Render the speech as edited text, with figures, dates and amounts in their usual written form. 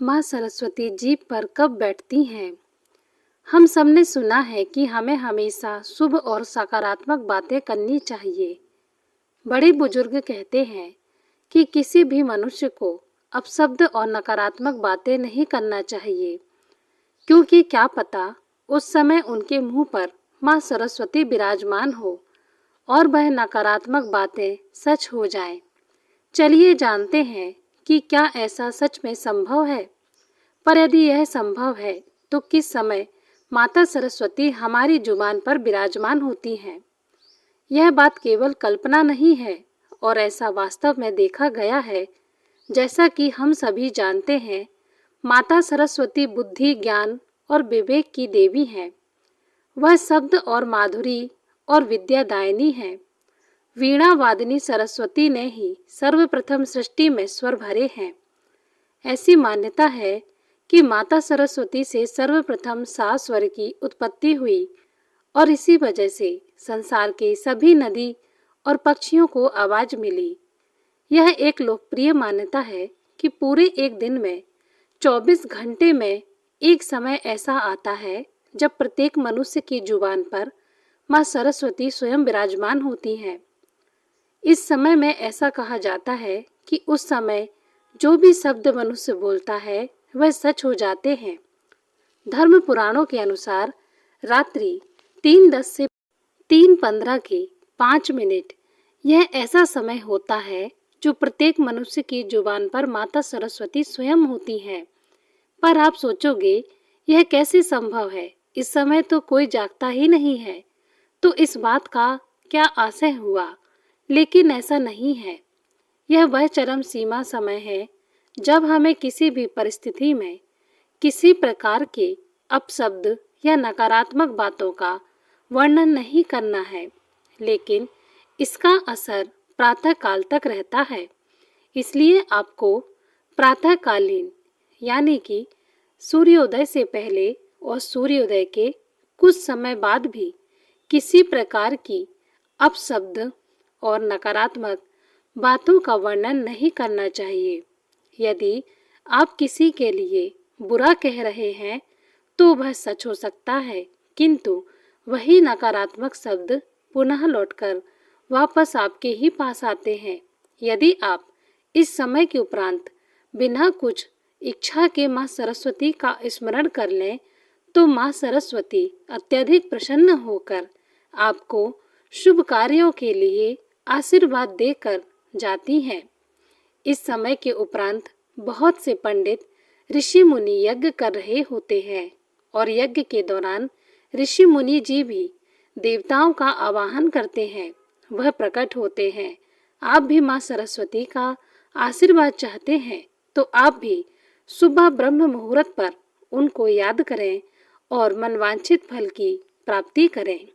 माँ सरस्वती जीभ पर कब बैठती हैं? हम सबने सुना है कि हमें हमेशा शुभ और सकारात्मक बातें करनी चाहिए। बड़े बुजुर्ग कहते हैं कि किसी भी मनुष्य को अपशब्द और नकारात्मक बातें नहीं करना चाहिए, क्योंकि क्या पता उस समय उनके मुंह पर माँ सरस्वती विराजमान हो और वह नकारात्मक बातें सच हो जाएं। चलिए जानते हैं कि क्या ऐसा सच में संभव है। पर यदि यह संभव है तो किस समय माता सरस्वती हमारी जुबान पर विराजमान होती हैं। यह बात केवल कल्पना नहीं है और ऐसा वास्तव में देखा गया है। जैसा कि हम सभी जानते हैं, माता सरस्वती बुद्धि, ज्ञान और विवेक की देवी हैं। वह शब्द और माधुरी और विद्यादायिनी है। वीणा वादिनी सरस्वती ने ही सर्वप्रथम सृष्टि में स्वर भरे हैं। ऐसी मान्यता है कि माता सरस्वती से सर्वप्रथम सा स्वर की उत्पत्ति हुई और इसी वजह से संसार के सभी नदी और पक्षियों को आवाज मिली। यह एक लोकप्रिय मान्यता है कि पूरे एक दिन में 24 घंटे में एक समय ऐसा आता है जब प्रत्येक मनुष्य की जुबान पर माँ सरस्वती स्वयं विराजमान होती हैं। इस समय में ऐसा कहा जाता है कि उस समय जो भी शब्द मनुष्य बोलता है वह सच हो जाते हैं। धर्म पुराणों के अनुसार रात्रि 3:10 से 3:15 के 5 मिनट यह ऐसा समय होता है जो प्रत्येक मनुष्य की जुबान पर माता सरस्वती स्वयं होती हैं। पर आप सोचोगे, यह कैसे संभव है? इस समय तो कोई जागता ही नहीं है, तो इस बात का क्या आशय हुआ? लेकिन ऐसा नहीं है। यह वह चरम सीमा समय है जब हमें किसी भी परिस्थिति में किसी प्रकार के अपशब्द या नकारात्मक बातों का वर्णन नहीं करना है, लेकिन इसका असर प्रातः काल तक रहता है। इसलिए आपको प्रातःकालीन यानी कि सूर्योदय से पहले और सूर्योदय के कुछ समय बाद भी किसी प्रकार की अपशब्द और नकारात्मक बातों का वर्णन नहीं करना चाहिए। यदि आप किसी के लिए बुरा कह रहे हैं तो वह सच हो सकता है, किंतु वही नकारात्मक शब्द पुनः लौटकर वापस आपके ही पास आते हैं। यदि आप इस समय के उपरांत बिना कुछ इच्छा के माँ सरस्वती का स्मरण कर लें तो माँ सरस्वती अत्यधिक प्रसन्न होकर आपको शुभ कार्यों के लिए आशीर्वाद देकर जाती हैं। इस समय के उपरांत बहुत से पंडित ऋषि मुनि यज्ञ कर रहे होते हैं और यज्ञ के दौरान ऋषि मुनि जी भी देवताओं का आवाहन करते हैं, वह प्रकट होते हैं। आप भी माँ सरस्वती का आशीर्वाद चाहते हैं तो आप भी सुबह ब्रह्म मुहूर्त पर उनको याद करें और मनवांछित फल की प्राप्ति करें।